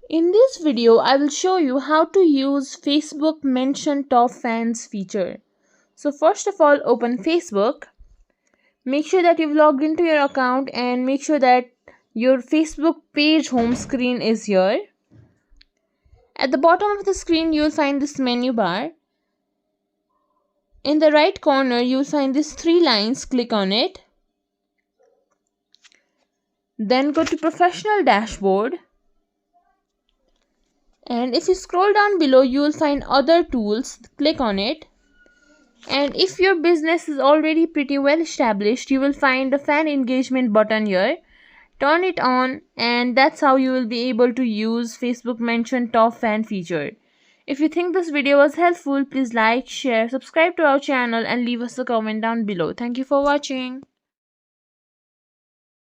In this video, I will show you how to use Facebook Mention Top Fans feature. So first of all, open Facebook. Make sure that you've logged into your account and make sure that your Facebook page home screen is here. At the bottom of the screen, you'll find this menu bar. In the right corner, you'll find these three lines. Click on it. Then go to Professional Dashboard. And if you scroll down below, you will find other tools. Click on it. And if your business is already pretty well established, you will find the fan engagement button here. Turn it on, and that's how you will be able to use Facebook Mention Top Fan feature. If you think this video was helpful, please like, share, subscribe to our channel and leave us a comment down below. Thank you for watching.